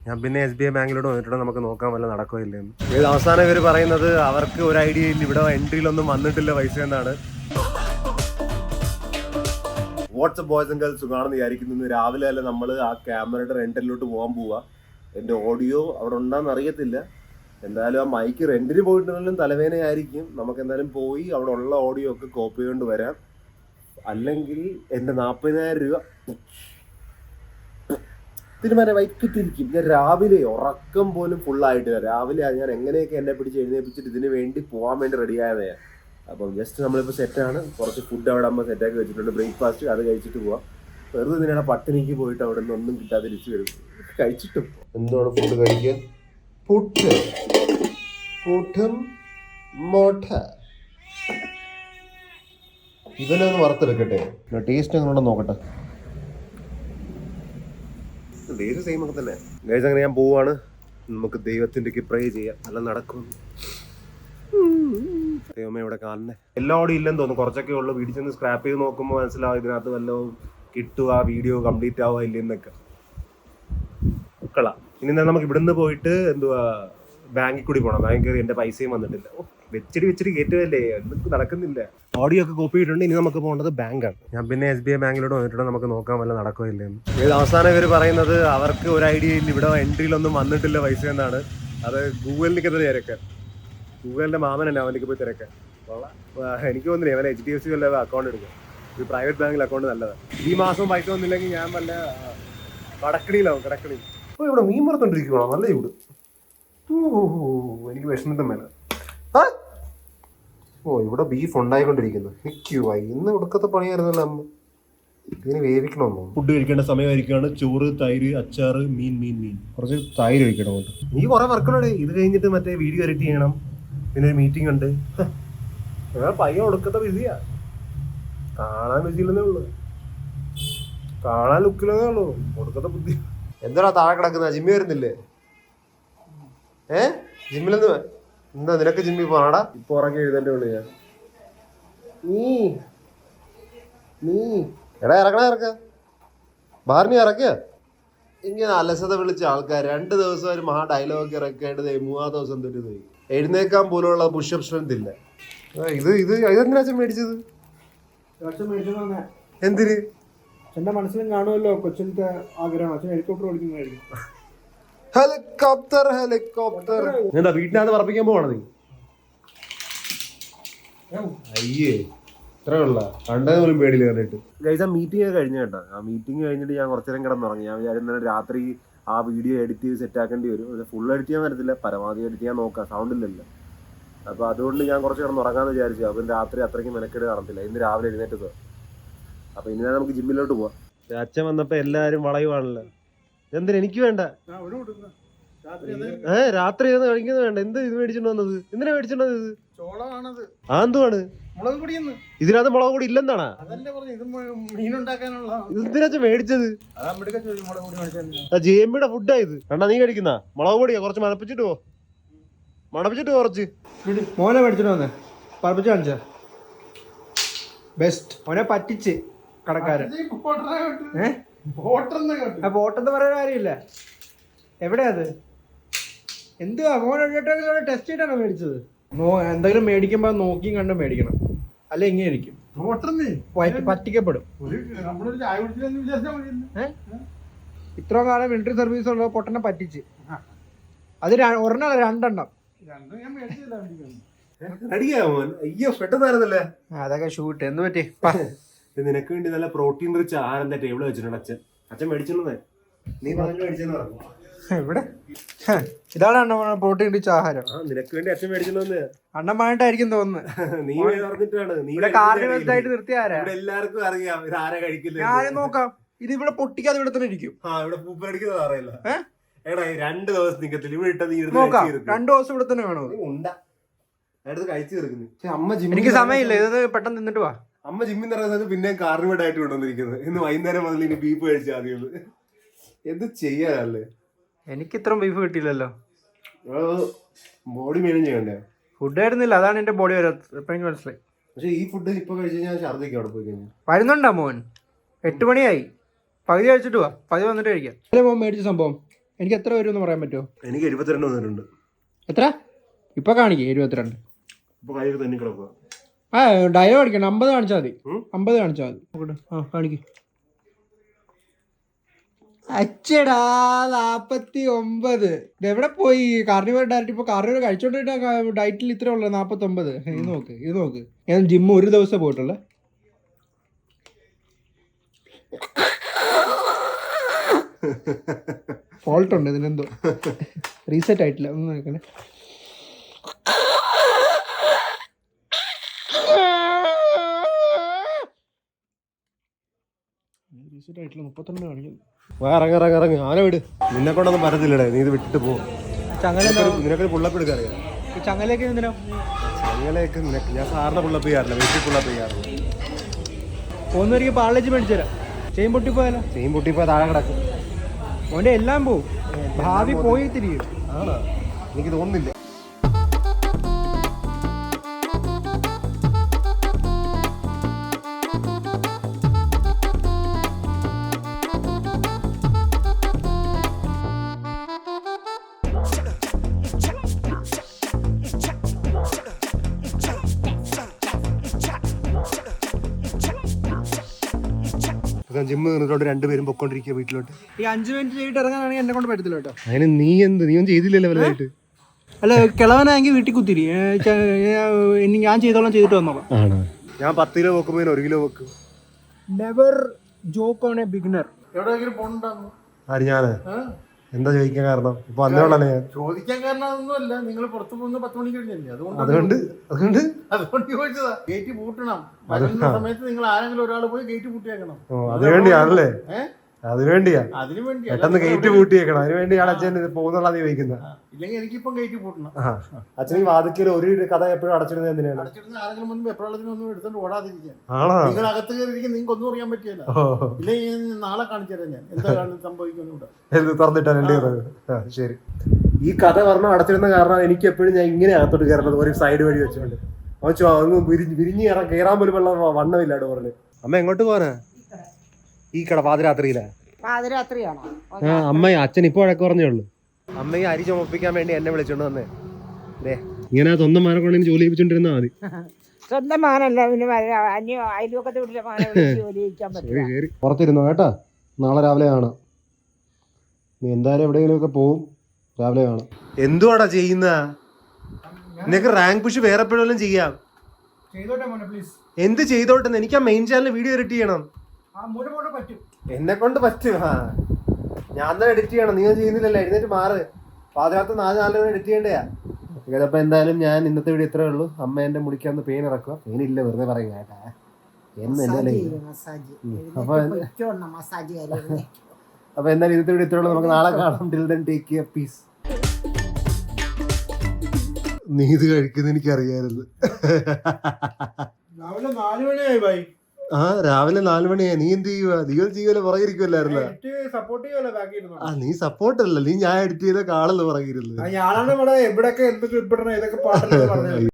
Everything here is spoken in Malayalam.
ഞാൻ പിന്നെ SBI ബാങ്കിലോട്ട് വന്നിട്ടുണ്ട്, നമുക്ക് നോക്കാൻ വല്ല നടക്കുകയില്ലെന്ന്. ഇത് അവസാനം ഇവർ പറയുന്നത് അവർക്ക് ഒരു ഐഡിയ ഇല്ല, ഇവിടെ എൻട്രിയിലൊന്നും വന്നിട്ടില്ല പൈസ എന്നാണ്. വാട്സ്ആപ്പ് ബോയ്സ് ആൻഡ് ഗേൾസ് സുഖാണെന്ന് വിചാരിക്കുന്നു. രാവിലെ അല്ല നമ്മൾ ആ ക്യാമറയുടെ റെന്റലിലോട്ട് പോകാൻ പോവാ. എൻ്റെ ഓഡിയോ അവിടെ ഉണ്ടാന്ന് അറിയത്തില്ല. എന്തായാലും ആ മൈക്ക് റെന്റിന് പോയിട്ടുണ്ടെങ്കിലും തലവേദനയായിരിക്കും. നമുക്ക് എന്തായാലും പോയി അവിടെ ഉള്ള ഓഡിയോ ഒക്കെ കോപ്പി കൊണ്ട് വരാം. അല്ലെങ്കിൽ എൻ്റെ 40,000 രൂപ തീരുമാനം വൈകിട്ടിരിക്കും. ഞാൻ രാവിലെ ഉറക്കം പോലും ഫുള്ളായിട്ടില്ല. രാവിലെ ഞാൻ എങ്ങനെയൊക്കെ എന്നെ പിടിച്ച് എഴുന്നേപ്പിച്ചിട്ട് ഇതിന് വേണ്ടി പോകാൻ വേണ്ടി റെഡിയായതാണ്. അപ്പം ജസ്റ്റ് നമ്മളിപ്പോൾ സെറ്റാണ്. കുറച്ച് ഫുഡ് അവിടെ അമ്മ സെറ്റാക്കി വെച്ചിട്ടുണ്ട്, ബ്രേക്ക്ഫാസ്റ്റ്. അത് കഴിച്ചിട്ട് പോവാം. വെറുതെ ഇതിനാണ് പട്ടിണിക്ക് പോയിട്ട് അവിടെ നിന്ന് ഒന്നും കിട്ടാതെ തിരിച്ചു വരും. കഴിച്ചിട്ടും എന്താണ് ഫുഡ് കഴിക്കാൻ? പുട്ടും മോട്ട. ഇവനൊന്ന് വറുത്തെടുക്കട്ടെ, ടേസ്റ്റ് എങ്ങനെ നോക്കട്ടെ. ഡേറ്റ് സെയിം ഒക്കെ തന്നെ. ഗൈസ് അങ്ങനെ ഞാൻ പോവാണ്. നമുക്ക് ദൈവത്തിൻ്റെ പ്രേ ചെയ്യാം, എല്ലാം നടക്കും. ദൈവമേ ഇവിടെ കാണുന്നേ എല്ലാവരും ഇല്ലെന്ന് തോന്നുന്നു, കുറച്ചൊക്കെ ഉള്ളു. വീട്ടിൽ ചെന്ന് സ്ക്രാപ്പ് ചെയ്ത് നോക്കുമ്പോൾ മനസ്സിലാവും ഇതിനകത്ത് വല്ലതും കിട്ടുക, വീഡിയോ കംപ്ലീറ്റ് ആവുക ഇല്ലെന്നൊക്കെ. മക്കളാ ഇനി നമുക്ക് ഇവിടുന്ന് പോയിട്ട് എന്തുവാ ബാങ്കിൽ കൂടി പോകണം. ബാങ്കിൽ കയറി എൻ്റെ പൈസയും വന്നിട്ടില്ല. വെച്ചിട്ട് കയറ്റുമല്ലേ, ഒന്നും നടക്കുന്നില്ല. ഓഡിയോ ഒക്കെ കോപ്പി ചെയ്തിട്ടുണ്ട്. ഇനി നമുക്ക് പോകേണ്ടത് ബാങ്കാണ്. ഞാൻ പിന്നെ SBI ബാങ്കിലോട്ട് വന്നിട്ടുണ്ട്, നമുക്ക് നോക്കാൻ വല്ല നടക്കുകയില്ലെന്ന്. ഇത് അവസാനം ഇവർ പറയുന്നത് അവർക്ക് ഒരു ഐഡിയ ഇല്ല, ഇവിടെ എൻട്രിയിലൊന്നും വന്നിട്ടില്ല പൈസ എന്നാണ്. അത് ഗൂഗിളിലേക്ക് തന്നെ തിരക്കാൻ. ഗൂഗിളിൻ്റെ മാമൻ തന്നെ അവനിക്ക് പോയി തിരക്കാൻ. എനിക്ക് തോന്നുന്നില്ല അവൻ HDFC വല്ല അക്കൗണ്ട് എടുക്കാം. ഒരു പ്രൈവറ്റ് ബാങ്കിൽ അക്കൗണ്ട് നല്ലതാണ്. ഈ മാസം പൈസ വന്നില്ലെങ്കിൽ ഞാൻ വല്ല കടക്കണിയിലാവും. കടക്കണി ഓ ഇവിടെ മീൻ മറത്തോണ്ടിരിക്കുവാണോ? നല്ല ചൂട്. എനിക്ക് വിഷമത്തെ മേല. ഓ ഇവിടെ ബീഫ് ഉണ്ടായിക്കൊണ്ടിരിക്കുന്നു. നിൽക്കുവായി ഇന്ന് ഒടുക്കത്തെ പണിയായിരുന്നല്ലോ അമ്മ. ഇതിന് വേവിക്കണമെന്നോ? ഫുഡ് കഴിക്കേണ്ട സമയമായിരിക്കുകയാണ്. ചോറ്, തൈര്, അച്ചാറ്, മീൻ. കുറച്ച് തൈര് കഴിക്കണം. നീ കുറെ വർക്കുണ്ടേ. ഇത് കഴിഞ്ഞിട്ട് മറ്റേ വീഡിയോ എഡിറ്റ് ചെയ്യണം, പിന്നെ ഒരു മീറ്റിംഗ് ഉണ്ട്. പയ്യൻ ഒടുക്കത്തെ ബിസിയാ. കാണാൻ രുചിയില്ലെന്നേ ഉള്ളു, കാണാൻ ലുക്കില്ലെന്നേ ഉള്ളൂ. ഒടുക്കത്തെ ബുദ്ധി. എന്താടാ താഴെ കിടക്കുന്ന? ജിമ്മി വരുന്നില്ലേ? ജിമ്മിലെന്ന് എന്താ നിനക്ക് ജിമ്മി പോണാടാ? ഇപ്പൊ ഉറങ്ങി എഴുതേണ്ട ഉള്ളു ഞാൻ. നീ എടാ ഇറക്ക ബാറിനി ഇറക്കുക. ഇങ്ങനെ അലസത വിളിച്ച ആൾക്കാർ 2 ദിവസം ഒരു മഹാ ഡയലോഗ് ഇറക്കേണ്ടത് 3-ാം ദിവസം തൊട്ട് എഴുന്നേക്കാൻ പോലുള്ള പുഷപ്പ് സ്ട്രെങ്ത് ഇല്ല. ഇതെന്തിനാ അച്ഛൻ മേടിച്ചത്? എന്തിന്? എന്റെ മനസ്സിലും കാണുമല്ലോ കൊച്ചിന്റെ ആഗ്രഹം. അച്ഛൻ ഹെലികോപ്റ്റർ ഓടിക്കുന്നതായിരിക്കും. ഹെലികോപ്റ്റർ എന്താ വീട്ടിനകത്ത് പറപ്പിക്കാൻ പോവാണ് നീ? അയ്യേ ഇത്രയുള്ള കണ്ടത് പോലും പേടിയില്ല കണ്ടിട്ട്. ഗൈസ് ആ മീറ്റിംഗ് ഒക്കെ കഴിഞ്ഞ കേട്ടോ. ആ മീറ്റിംഗ് കഴിഞ്ഞിട്ട് ഞാൻ കുറച്ചു നേരം കിടന്നുറങ്ങി. ഞാൻ വിചാരിക്കുന്നത് രാത്രി ആ വീഡിയോ എഡിറ്റ് ചെയ്ത് സെറ്റ് ആക്കേണ്ടി വരും. ഫുൾ എഡിറ്റ് ചെയ്യാൻ പറ്റത്തില്ല, പരമാവധി എഡിറ്റ് ചെയ്യാൻ നോക്കാം, സൗണ്ട് ഇല്ലല്ലോ. അപ്പോൾ അതുകൊണ്ട് ഞാൻ കുറച്ച് കിടന്നുറങ്ങാമെന്ന് വിചാരിച്ചു. അപ്പം രാത്രി അത്രയ്ക്ക് മെനക്കെട് കാണത്തില്ല. ഇന്ന് രാവിലെ എഴുന്നേറ്റത്. അപ്പോൾ ഇനി നമുക്ക് ജിമ്മിലോട്ട് പോവാം. അച്ഛൻ വന്നപ്പോൾ എല്ലാവരും വളയുവാണല്ലോ. എന്തിനാ? എനിക്ക് വേണ്ട. രാത്രി കഴിക്കുന്നത് വേണ്ട. എന്ത് ഇത് മേടിച്ചോണ്ട് വന്നത്? എന്തിനാ മേടിച്ചോണ്ട് വന്നത്? എന്തുവാണ് ഇതിനകത്ത്? മുളക് പൊടി ഇല്ലെന്നാണ്? എന്തിനാ മേടിച്ചത്? ജെമ്മിയുടെ ഫുഡാ ഇത്. കണ്ടാ നീ കഴിക്കുന്ന മുളക് പൊടിയാ. കുറച്ച് മണപ്പിച്ചിട്ട് കുറച്ച് മോനെ മേടിച്ചിട്ട് വന്നേ. പറപ്പിച്ച് കാണിച്ച ബെസ്റ്റ്. മോനെ പറ്റിച്ച് കടക്കാരൻ. ബോട്ടെന്ന് പറയാൻ കാര്യമില്ല. എവിടെയാ അത്? എന്തുവാ മോനെ ടെസ്റ്റ് ചെയ്തിട്ടാണോ മേടിച്ചത്? എന്തെങ്കിലും മേടിക്കുമ്പോ നോക്കിയും കണ്ടും മേടിക്കണം, അല്ലെ ഇങ്ങനെ ഇരിക്കും, പറ്റിക്കപ്പെടും. ഇത്ര കാലം മിലിറ്ററി സർവീസ് ഉള്ള പൊട്ടനെ പറ്റിച്ച്. അത് ഒരെണ്ണം 2 എണ്ണം. അതൊക്കെ ഷൂട്ട്. എന്ത് പറ്റി? നിനക്ക് വേണ്ടി നല്ല പ്രോട്ടീൻ റിച്ച് ആഹാരം ടേബിൾ വെച്ചിട്ടുണ്ട് അച്ഛൻ മേടിച്ചോളേ. നീ പറഞ്ഞു മേടിച്ചെന്ന് പറഞ്ഞു. ഇവിടെ ഇതാണ് പ്രോട്ടീൻ റിച്ച് ആഹാരം. നിനക്ക് വേണ്ടി അച്ഛൻ മേടിച്ചോന്ന് അണ്ണമായിട്ടായിരിക്കും തോന്നുന്നത്. നീ പറഞ്ഞിട്ടാണ്. നീ കാർഡിയോയിട്ട് നിർത്തിയാരാ? എല്ലാവർക്കും അറിയാം ഇത് ആരാ കഴിക്കില്ല. ഞാനും നോക്കാം. ഇത് ഇവിടെ പൊട്ടിക്കാതെ ഇവിടെ തന്നെ ഇരിക്കും. ഇവിടെ പൂപ്പ് അടിക്കുന്നത് അറിയില്ല. എടാ 2 ദിവസം നിക്കത്തില്ല. ഇവിടെ ഇട്ടത് നോക്കാം. 2 ദിവസം ഇവിടെ തന്നെ വേണോ? കഴിച്ചു തീർക്കുന്നു. എനിക്ക് സമയമില്ല. ഇത് പെട്ടെന്ന് തിന്നിട്ട് വാ. അമ്മ ജിമ്മിൽ ഇറങ്ങുന്നത് പിന്നെ കാർണിവേഡ് ആയിട്ട് കൊണ്ടുവന്നിരിക്കുന്നത്. ഇന്ന് വൈകുന്നേരം മുതൽ ഇനി ബീഫ് കഴിച്ചാൽ ആദ്യം. എന്ത് ചെയ്യാനല്ലേ? എനിക്ക് ഇത്ര ബീഫ് കിട്ടിയില്ലല്ലോ. ബോഡി മെയിൻ ചെയ്യണ്ടേ? ഫുഡ് ആയിരുന്നില്ല, അതാണ് എന്റെ ബോഡി വരാത്തത്. എപ്പോഴും എനിക്ക് മനസ്സിലായി. പക്ഷെ ഈ ഫുഡ് ഇപ്പൊ കഴിച്ചു കഴിഞ്ഞാൽ ഛർദ്ദിക്കും. അവിടെ പോയി കഴിഞ്ഞാൽ വരുന്നുണ്ടാ മോൻ? 8 മണിയായി. പകുതി കഴിച്ചിട്ട് വാ. പകുതി വന്നിട്ട് കഴിക്കാം. മോൻ മേടിച്ച സംഭവം എനിക്ക് എത്ര വരുമെന്ന് പറയാൻ പറ്റുമോ? എനിക്ക് 72 വന്നിട്ടുണ്ട്. എത്ര ഇപ്പൊ കാണിക്കേ? 72. ഇപ്പൊ കൈ തന്നെ കിടക്കുക. ആ ഡയലോഗ് അടിക്കണം. 50 കാണിച്ചാൽ മതി. 50 കാണിച്ചാൽ മതി. ആ കാണിക്ക്. അച്ചടാ 49. ഇതെവിടെ പോയി? Carnival diet. ഇപ്പൊ കാർണിവൽ കഴിച്ചോണ്ടിട്ട് ഡയറ്റിൽ ഇത്ര ഉള്ളത് 49. ഇത് നോക്ക്. ഞാൻ ജിമ്മ് ഒരു ദിവസം പോയിട്ടുള്ള. ഫോൾട്ട് ഉണ്ട് ഇതിനെന്തോ, റീസെറ്റ് ആയിട്ടില്ല. ഒന്ന് നോക്കണേ. റീസെറ്റ് ആയിട്ടില്ല. 32 കാണിക്കുന്നു. ഇറങ്ങി ആന വിട്. നിന്നെ കൊണ്ടൊന്നും പറ്റത്തില്ലടേ, നീ ഇത് വിട്ടിട്ട് പോകും. നിനക്ക് പുള്ളപ്പ് എടുക്കാറിയാം. ചങ്ങലേക്ക് എന്തിനാ? ചങ്ങലയൊക്കെ ഞാൻ സാറിന് പുള്ളപ്പ് ചെയ്യാറില്ല, വീട്ടിൽ പുള്ളപ്പ് ചെയ്യാറില്ല. പോകുന്നവർക്ക് പാളേജ് മേടിച്ചു തരാം. ചെയിൻ പൊട്ടിപ്പോയാലോ? ചെയിൻ പൊട്ടിപ്പോ താഴെ കിടക്കും. ഓന്റെ എല്ലാം പോവും. ഭാവി പോയി തിരിയും. ആണോ? എനിക്ക് തോന്നുന്നില്ല. ജിമ്മ് നിന്നിട്ടോട്ട് രണ്ടുപേരും പൊക്കോണ്ടിരിക്കുക വീട്ടിലോട്ട്. ഈ 5 മിനിറ്റ് ചെയ്തിട്ട് ഇറങ്ങാനാണെങ്കിൽ എന്നെ കൊണ്ട് പറ്റത്തില്ല കേട്ടോ. അതിന് നീ ഒന്നും ചെയ്തില്ലല്ലോ വലുതായിട്ട്. അല്ല കിളവനാണെങ്കിൽ വീട്ടിൽ കുത്തിരി. ഞാൻ ചെയ്തോളാം, ചെയ്തിട്ട് വന്നോളാം. ഞാൻ 10 കിലോ വെക്കുമ്പോ 1 കിലോ വെക്കും. Never joke on A beginner. എവിടെയെങ്കിലും പോകണ്ടാകും. ആര്? ഞാന് എന്താ ചോദിക്കാൻ കാരണം? ഇപ്പൊ അന്നേളാണ് ഞാൻ ചോദിക്കാൻ കാരണം അതൊന്നുമല്ല. നിങ്ങൾ പുറത്തു പോകുന്ന 10 മണിക്ക് കഴിഞ്ഞല്ലേ, അതുകൊണ്ട് ചോദിച്ചതാ. ഗേറ്റ് പൂട്ടണം. വരുന്ന സമയത്ത് നിങ്ങൾ ആരെങ്കിലും ഒരാൾ പോയി ഗേറ്റ് പൂട്ടിയേക്കണം. അതിനുവേണ്ടിയാണല്ലേ? അതിനുവേണ്ടിയാ. അതിനു വേണ്ടി പെട്ടെന്ന് ഗേറ്റ് പൂട്ടിയേക്കണം. അതിനുവേണ്ടിയാണ് അച്ഛൻ പോകുന്നുള്ള നീ ചോദിക്കുന്നത്. ഇല്ലെങ്കിൽ എനിക്കിപ്പം ഗേറ്റ് പൂട്ടണം. അച്ഛൻ ഈ വാതിക്കൽ ഒരു കഥ എപ്പോഴും അടച്ചിടുന്നത് എന്തിനാണ്? അടച്ചിടുന്ന ആരെങ്കിലും മുൻപ് എപ്പോഴൊന്നും എടുത്തോണ്ട് ഓടാതിരിക്കാൻ. ആണോ? നിങ്ങൾ അകത്ത് കയറിയിരിക്കും, നിങ്ങൾക്ക് ഒന്നും അറിയാൻ പറ്റില്ല. ഇല്ലെങ്കിൽ നാളെ കാണിച്ചു തരാം ഞാൻ എന്താ സംഭവിക്കുന്നു. തുറന്നിട്ടാ ശരി. ഈ കഥ പറഞ്ഞ അടച്ചിടുന്ന കാരണം എനിക്ക് എപ്പോഴും ഞാൻ ഇങ്ങനെ അകത്തോട്ട് കയറുന്നത് ഒരു സൈഡ് വഴി വെച്ചോണ്ട്. അവൻ വിരിഞ്ഞ് കയറാൻ പോലും വെള്ളം വണ്ണമില്ല ഡോറിന്. അമ്മ എങ്ങോട്ട് പോവാനാ? ഈ കട പാതിരാത്രിയിലാ? പാതിരാത്രിയാണോ? അമ്മ അച്ഛൻ ഇപ്പൊ വഴക്ക് പറഞ്ഞേ ഉള്ളൂ. അമ്മയെ അരി ചുമപ്പിക്കാൻ വേണ്ടി എന്നെ വിളിച്ചോണ്ട് വന്നേ. ഇങ്ങനെ സ്വന്തം മാനെ കൊണ്ട് ജോലി ചെയ്യിപ്പിച്ചോണ്ടിരുന്നാ മതി. സ്വന്തം മാനല്ല, പിന്നെ അയൽവക്കത്തെ വീട്ടിലെ മാനെ ജോലി ചെയ്യിക്കാൻ പറ്റും. പുറത്തിരുന്നോ കേട്ടാ. നാളെ രാവിലെ കാണാം. നീ എന്തായാലും എവിടെയെങ്കിലും ഒക്കെ പോവും. രാവിലെ കാണാം. എന്തുവാടാ ചെയ്യുന്ന? നിനക്ക് റാങ്ക് പുഷ് വേറെ എപ്പോഴും ചെയ്യാം. എന്ത് ചെയ്തോട്ടെ? എനിക്ക് ആ മെയിൻ ചാനൽ വീഡിയോ എഡിറ്റ് ചെയ്യണം. എന്നെ കൊണ്ട് പറ്റും. ഞാൻ തന്നെ എഡിറ്റ് ചെയ്യണം. നീ ചെയ്യുന്നില്ലല്ലോ. എഴുന്നേറ്റ് മാറ്. പാതിരാത്രി 4 എഡിറ്റ് ചെയ്യണ്ടയാ. അപ്പൊ എന്തായാലും ഞാൻ ഇന്നത്തെ വീഡിയോ ഇത്രേ ഉള്ളൂ. അമ്മ എന്റെ മുടിക്കാന്ന് പെയിൻ ഇറക്കുക. പെയിനില്ല, വെറുതെ പറയുക കേട്ടാ. അപ്പൊ എന്തായാലും ഇന്നത്തെ വീഡിയോ ഇത്രേ ഉള്ളൂ. നമുക്ക് നാളെ കാണാം. Till then take care, peace. നീ ഇത് കഴിക്കുന്ന എനിക്കറിയായിരുന്നു. രാവിലെ 4 മണിയായി ബൈ. രാവിലെ 4 മണിയായി. നീ എന്ത് ചെയ്യുക? നീ ചെയ്യുമല്ലോ, പുറകിരിക്കുമല്ലായിരുന്നോ? നീ സപ്പോർട്ട് അല്ല, നീ ഞാൻ എഡിറ്റ് ചെയ്ത കാളെന്ന് പുറകിരുന്നു. ഞാനാണ് ഇവിടെ എവിടെയൊക്കെ എന്തൊക്കെ ഇടണം, ഏതൊക്കെ പാട്ട്